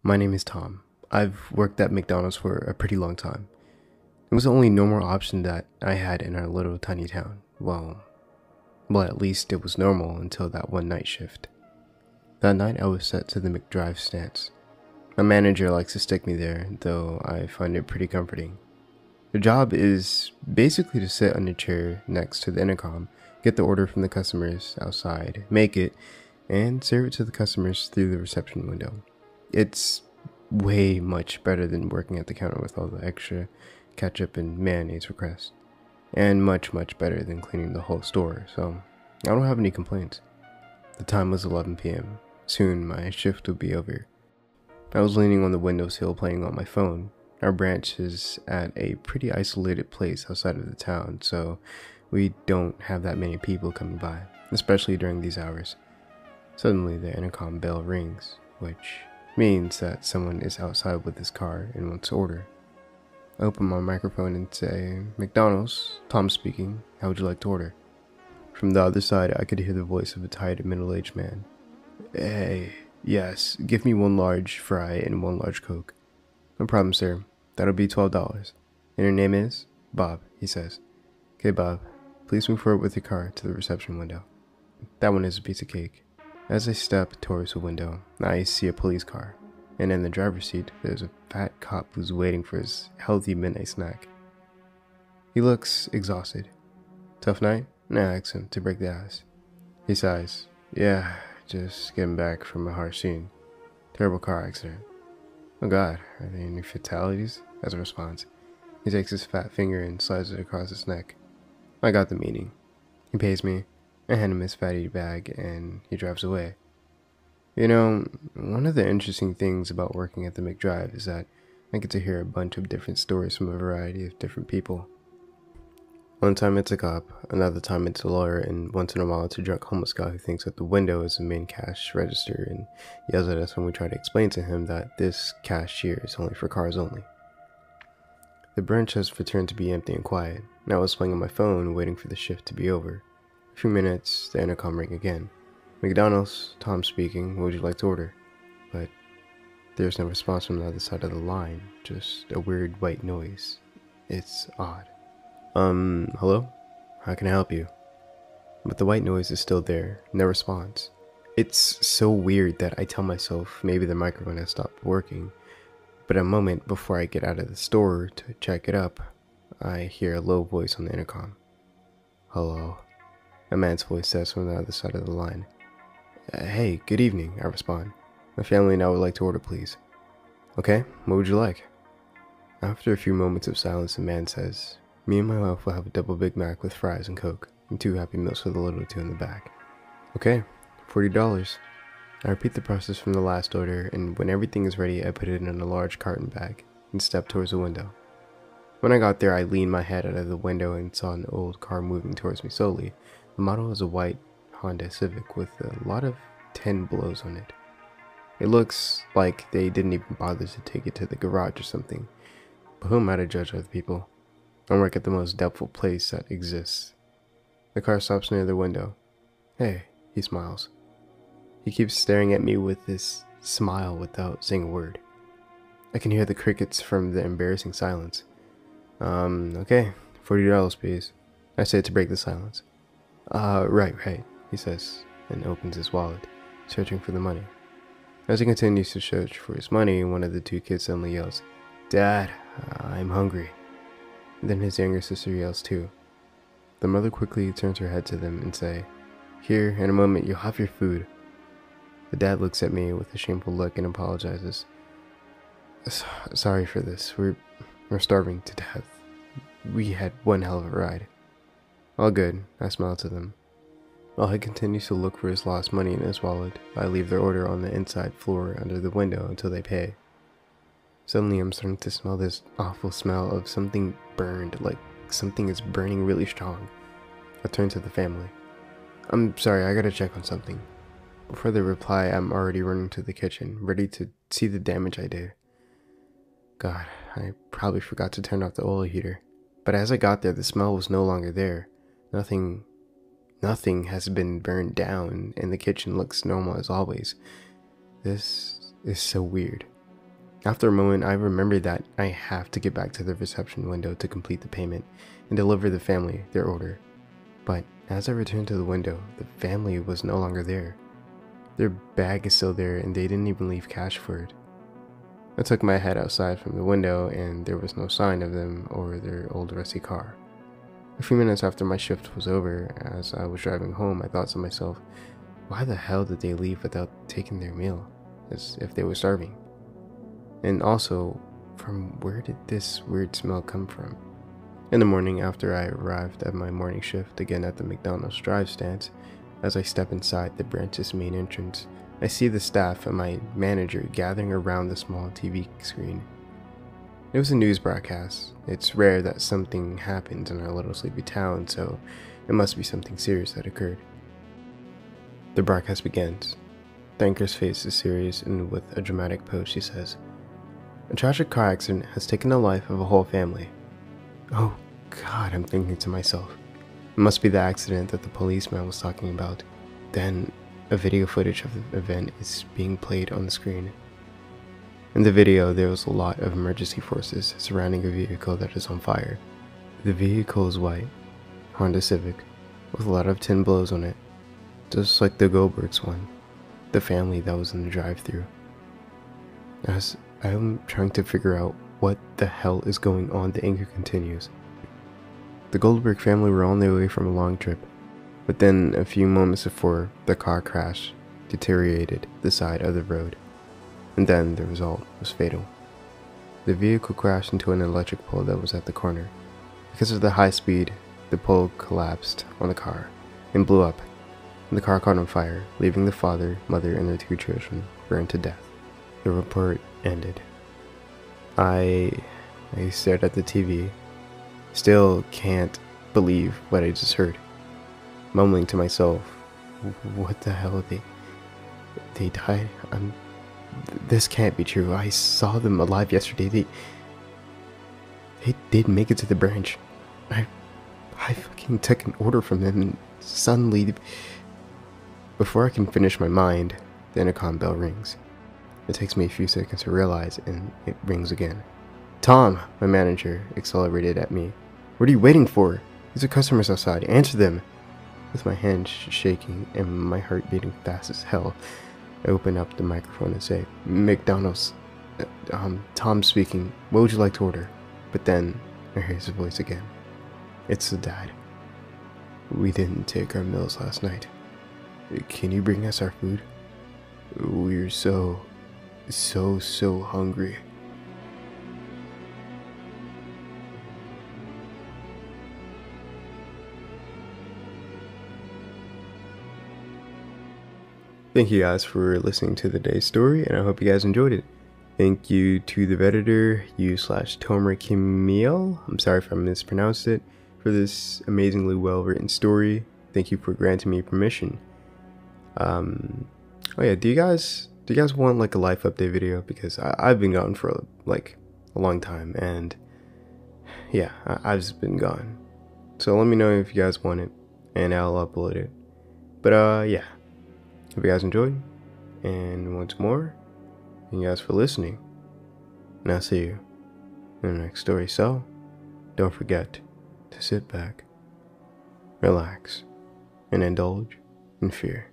My name is Tom. I've worked at McDonald's for a pretty long time. It was the only normal option that I had in our little tiny town. Well, at least it was normal until that one night shift. That night I was set to the McDrive stance. My manager likes to stick me there, though I find it pretty comforting. The job is basically to sit on a chair next to the intercom, get the order from the customers outside, make it, and serve it to the customers through the reception window. It's way much better than working at the counter with all the extra ketchup and mayonnaise requests. And much better than cleaning the whole store, so I don't have any complaints. The time was 11 p.m. Soon my shift would be over. I was leaning on the windowsill playing on my phone. Our branch is at a pretty isolated place outside of the town, so we don't have that many people coming by, especially during these hours. Suddenly the intercom bell rings, which means that someone is outside with his car and wants to order. I open my microphone and say, "McDonald's, Tom speaking, how would you like to order?" From the other side I could hear the voice of a tired middle-aged man. "Hey, yes, give me 1 large fry and 1 large Coke." "No problem, sir. That'll be $12. And your name is?" "Bob," he says. "Okay, Bob, please move forward with your car to the reception window. That one is a piece of cake." As I step towards the window, I see a police car, and in the driver's seat, there's a fat cop who's waiting for his healthy midnight snack. He looks exhausted. "Tough night?" I ask him to break the ice. He sighs. "Yeah, just getting back from a harsh scene. Terrible car accident." "Oh God, are there any fatalities?" As a response, he takes his fat finger and slides it across his neck. I got the meaning. He pays me. I hand him his fatty bag, and he drives away. You know, one of the interesting things about working at the McDrive is that I get to hear a bunch of different stories from a variety of different people. One time it's a cop, another time it's a lawyer, and once in a while it's a drunk homeless guy who thinks that the window is the main cash register and yells at us when we try to explain to him that this cashier is only for cars only. The branch has returned to be empty and quiet. Now I was playing on my phone, waiting for the shift to be over. A few minutes, the intercom rang again. "McDonald's, Tom speaking, what would you like to order?" But there's no response from the other side of the line, just a weird white noise. It's odd. Hello? How can I help you?" But the white noise is still there, no response. It's so weird that I tell myself maybe the microphone has stopped working, but a moment before I get out of the store to check it up, I hear a low voice on the intercom. "Hello?" A man's voice says from the other side of the line. "Hey, good evening," I respond. "My family and I would like to order, please." "Okay, what would you like?" After a few moments of silence, the man says, "Me and my wife will have a double Big Mac with fries and Coke, and 2 Happy Meals for the little two in the back." "Okay, $40. I repeat the process from the last order, and when everything is ready, I put it in a large carton bag and step towards the window. When I got there, I leaned my head out of the window and saw an old car moving towards me slowly. The model is a white Honda Civic with a lot of 10 blows on it. It looks like they didn't even bother to take it to the garage or something, but who am I to judge other people? I work at the most doubtful place that exists. The car stops near the window. "Hey," he smiles. He keeps staring at me with this smile without saying a word. I can hear the crickets from the embarrassing silence. Okay, $40 please," I say to break the silence. Right, he says, and opens his wallet, searching for the money. As he continues to search for his money, one of the 2 kids suddenly yells, "Dad, I'm hungry." Then his younger sister yells too. The mother quickly turns her head to them and say, "Here, in a moment, you'll have your food." The dad looks at me with a shameful look and apologizes. Sorry for this. We're starving to death. We had one hell of a ride." "All good," I smile to them. While he continues to look for his lost money in his wallet, I leave their order on the inside floor under the window until they pay. Suddenly I'm starting to smell this awful smell of something burned, like something is burning really strong. I turn to the family. "I'm sorry, I gotta check on something." Before they reply, I'm already running to the kitchen, ready to see the damage I did. God, I probably forgot to turn off the oil heater. But as I got there, the smell was no longer there. Nothing has been burned down, and the kitchen looks normal as always. This is so weird. After a moment, I remembered that I have to get back to the reception window to complete the payment and deliver the family their order. But as I returned to the window, the family was no longer there. Their bag is still there and they didn't even leave cash for it. I took my head outside from the window and there was no sign of them or their old rusty car. A few minutes after my shift was over, as I was driving home, I thought to myself, why the hell did they leave without taking their meal, as if they were starving? And also, from where did this weird smell come from? In the morning, after I arrived at my morning shift again at the McDonald's drive stands, as I step inside the branch's main entrance, I see the staff and my manager gathering around the small TV screen. It was a news broadcast. It's rare that something happens in our little sleepy town, so it must be something serious that occurred. The broadcast begins. The anchor's face is serious, and with a dramatic pose she says, "A tragic car accident has taken the life of a whole family." Oh God, I'm thinking to myself. It must be the accident that the policeman was talking about. Then, a video footage of the event is being played on the screen. In the video, there was a lot of emergency forces surrounding a vehicle that is on fire. The vehicle is white, Honda Civic, with a lot of tin blows on it, just like the Goldberg's one, the family that was in the drive-thru. As I'm trying to figure out what the hell is going on, the anchor continues. The Goldberg family were on their way from a long trip, but then a few moments before, the car crash deteriorated the side of the road. And then the result was fatal. The vehicle crashed into an electric pole that was at the corner. Because of the high speed, the pole collapsed on the car and blew up. And the car caught on fire, leaving the father, mother, and their 2 children burned to death. The report ended. I stared at the TV. Still can't believe what I just heard. Mumbling to myself, what the hell, they died? This can't be true. I saw them alive yesterday. They did make it to the branch. I fucking took an order from them and suddenly, before I can finish my mind, the intercom bell rings. It takes me a few seconds to realize, and it rings again. "Tom," my manager accelerated at me. "What are you waiting for? These are customers outside. Answer them." With my hands shaking and my heart beating fast as hell, I open up the microphone and say, "McDonald's, Tom speaking. What would you like to order?" But then I hear his voice again. It's the dad. "We didn't take our meals last night. Can you bring us our food? We're so hungry." Thank you guys for listening to today's story, and I hope you guys enjoyed it. Thank you to the Redditor, Tomercarmeli, I'm sorry if I mispronounced it, for this amazingly well written story. Thank you for granting me permission. Oh yeah, do you guys want like a life update video? Because I've been gone for like a long time, and yeah, I've just been gone. So let me know if you guys want it, and I'll upload it. But yeah. Hope you guys enjoyed, and once more, thank you guys for listening, and I'll see you in the next story. So, don't forget to sit back, relax, and indulge in fear.